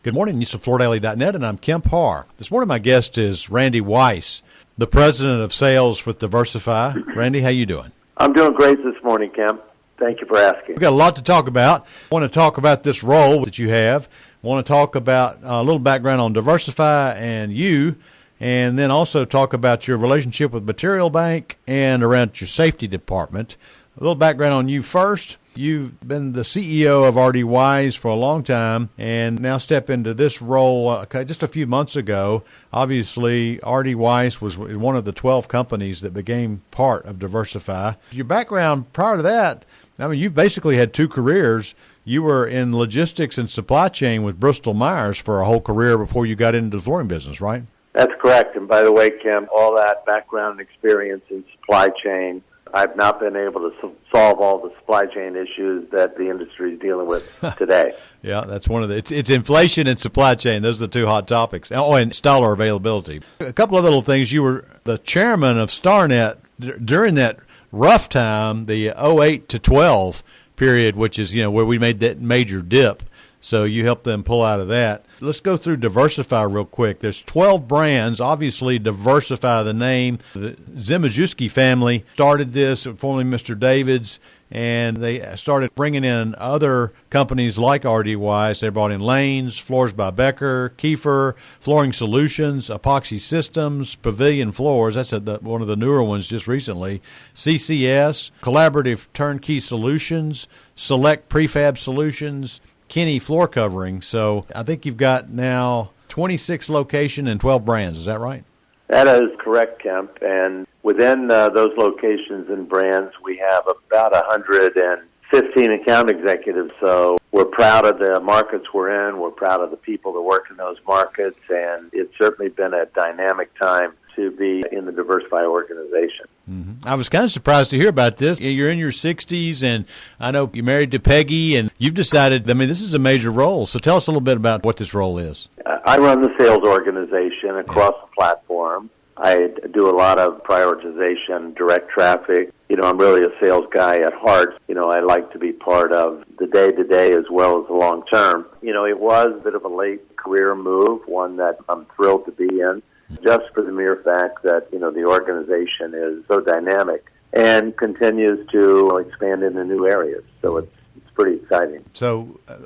Good morning, news from FloorDaily.net, and I'm Kemp Harr. This morning my guest is Randy Weis, the president of sales with Diverzify. Randy, how you doing? I'm doing great this morning, Kemp. Thank you for asking. We've got a lot to talk about. I want to talk about this role that you have. I want to talk about a little background on Diverzify and you, and then also talk about your relationship with Material Bank and around your safety department. A little background on you first. You've been the CEO of RD Weis for a long time and now step into this role just a few months ago. Obviously, RD Weis was one of the 12 companies that became part of Diverzify. Your background prior to that, I mean, you've basically had two careers. You were in logistics and supply chain with Bristol Myers for a whole career before you got into the flooring business, right? That's correct. And by the way, Kemp, all that background and experience in supply chain, I've not been able to solve all the supply chain issues that the industry is dealing with today. Yeah, that's one of the, it's inflation and supply chain. Those are the two hot topics. Oh, and installer availability. A couple of little things. You were the chairman of StarNet during that rough time, the 08 to 12 period, which is, where we made that major dip. So you helped them pull out of that. Let's go through Diverzify real quick. There's 12 brands. Obviously, Diverzify, the name. The Zemajewski family started this, formerly Mr. David's, and they started bringing in other companies like RD Weis. They brought in Lanes, Floors by Becker, Kiefer, Flooring Solutions, Epoxy Systems, Pavilion Floors. That's one of the newer ones just recently. CCS, Collaborative Turnkey Solutions, Select Prefab Solutions, Kenny Floor Covering. So I think you've got now 26 locations and 12 brands. Is that right? That is correct, Kemp. And within those locations and brands, we have about 115 account executives. So we're proud of the markets we're in. We're proud of the people that work in those markets. And it's certainly been a dynamic time to be in the Diverzify organization. Mm-hmm. I was kind of surprised to hear about this. You're in your 60s, and I know you're married to Peggy, and you've decided, this is a major role. So tell us a little bit about what this role is. I run the sales organization across the platform. I do a lot of prioritization, direct traffic. I'm really a sales guy at heart. I like to be part of the day-to-day as well as the long-term. It was a bit of a late career move, one that I'm thrilled to be in, just for the mere fact that, the organization is so dynamic and continues to expand into new areas. So it's pretty exciting. So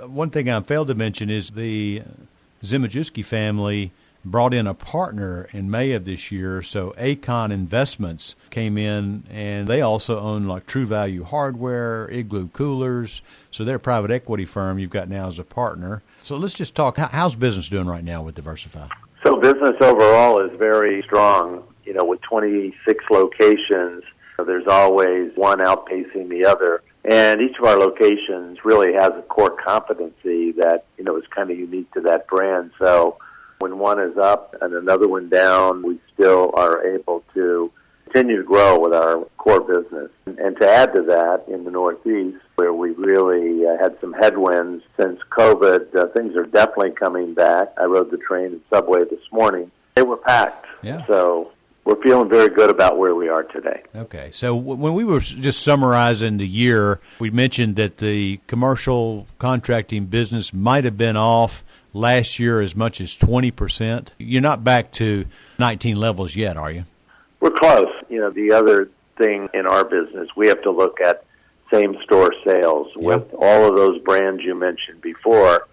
one thing I failed to mention is the Zemajewski family brought in a partner in May of this year. So Acon Investments came in, and they also own like True Value Hardware, Igloo Coolers. So they're a private equity firm you've got now as a partner. So let's just talk. How's business doing right now with Diverzify? So business overall is very strong. With 26 locations, there's always one outpacing the other. And each of our locations really has a core competency that, is kind of unique to that brand. So when one is up and another one down, we still are able to continue to grow with our core business. And to add to that, in the Northeast, where we really had some headwinds since COVID, things are definitely coming back. I rode the train and subway this morning. They were packed. Yeah. So we're feeling very good about where we are today. Okay. So when we were just summarizing the year, we mentioned that the commercial contracting business might have been off last year as much as 20%. You're not back to 19 levels yet, are you? We're close. The other thing in our business, we have to look at same-store sales. Yep. With all of those brands you mentioned before,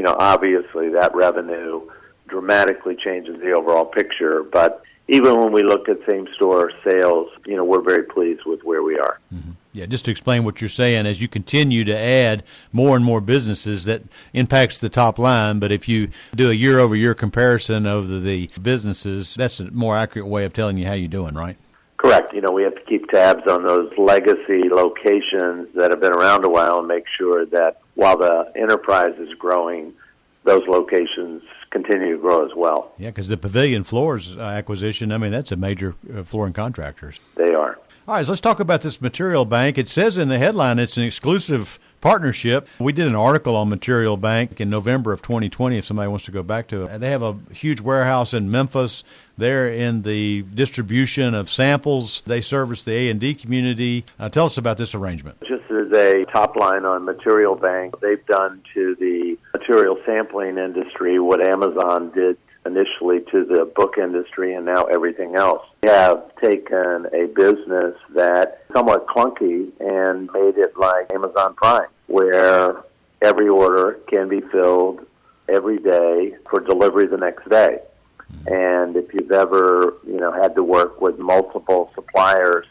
obviously that revenue dramatically changes the overall picture. But even when we look at same-store sales, we're very pleased with where we are. Mm-hmm. Yeah, just to explain what you're saying, as you continue to add more and more businesses, that impacts the top line. But if you do a year-over-year comparison of the businesses, that's a more accurate way of telling you how you're doing, right? Correct. We have to keep tabs on those legacy locations that have been around a while and make sure that while the enterprise is growing, those locations continue to grow as well. Yeah, because the Pavilion Floors acquisition, that's a major flooring contractor. They are. All right, so let's talk about this Material Bank. It says in the headline it's an exclusive partnership. We did an article on Material Bank in November of 2020, if somebody wants to go back to it. They have a huge warehouse in Memphis. They're in the distribution of samples. They service the A&D community. Tell us about this arrangement. Just as a top line on Material Bank, they've done to the material sampling industry what Amazon did initially to the book industry and now everything else. We have taken a business that somewhat clunky and made it like Amazon Prime, where every order can be filled every day for delivery the next day. And if you've ever, had to work with multiple suppliers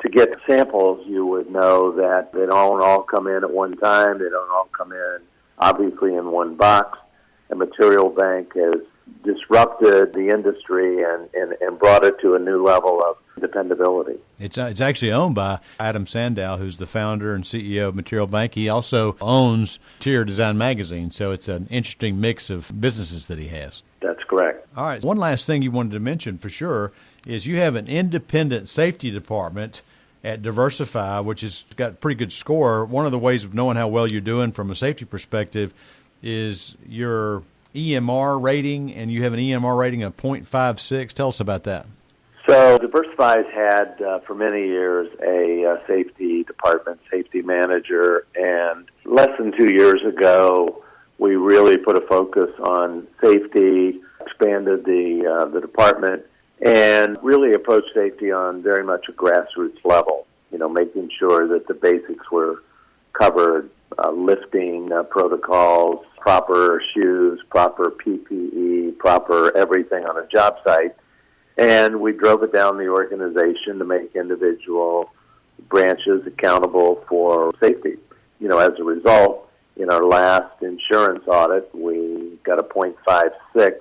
to get samples, you would know that they don't all come in at one time. They don't all come in, obviously, in one box. A material bank has disrupted the industry and brought it to a new level of dependability. It's actually owned by Adam Sandow, who's the founder and CEO of Material Bank. He also owns Interior Design Magazine, so it's an interesting mix of businesses that he has. That's correct. All right. One last thing you wanted to mention for sure is you have an independent safety department at Diverzify, which has got a pretty good score. One of the ways of knowing how well you're doing from a safety perspective is your EMR rating, and you have an EMR rating of 0.56. Tell us about that. So Diverzify's had for many years a safety department, safety manager, and less than 2 years ago, we really put a focus on safety, expanded the department, and really approached safety on very much a grassroots level, making sure that the basics were covered, lifting protocols, proper shoes, proper PPE, proper everything on a job site. And we drove it down the organization to make individual branches accountable for safety. As a result, in our last insurance audit, we got a 0.56.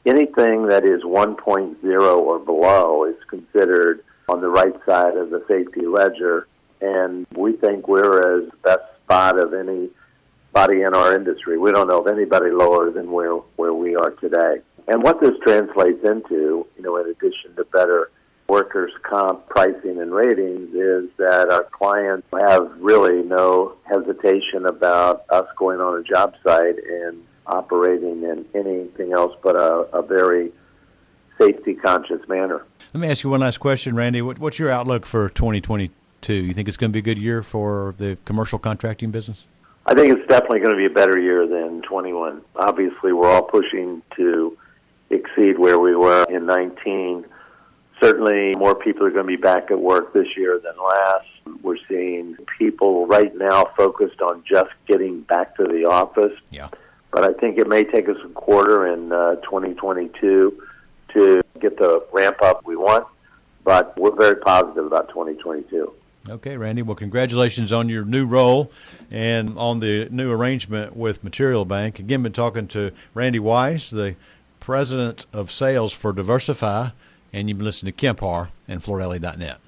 Anything that is 1.0 or below is considered on the right side of the safety ledger, and we think we're as best spot of anybody in our industry. We don't know of anybody lower than where we are today. And what this translates into, in addition to better workers' comp pricing and ratings, is that our clients have really no hesitation about us going on a job site and operating in anything else but a very safety-conscious manner. Let me ask you one last question, Randy. What's your outlook for 2022? You think it's going to be a good year for the commercial contracting business? I think it's definitely going to be a better year than 21. Obviously, we're all pushing to exceed where we were in 19. Certainly, more people are going to be back at work this year than last. We're seeing people right now focused on just getting back to the office. Yeah. But I think it may take us a quarter in 2022 to get the ramp up we want. But we're very positive about 2022. Okay, Randy. Well, congratulations on your new role and on the new arrangement with Material Bank. Again, been talking to Randy Weis, the President of Sales for Diverzify, and you've been listening to Kemp Harr and FloorDaily.net.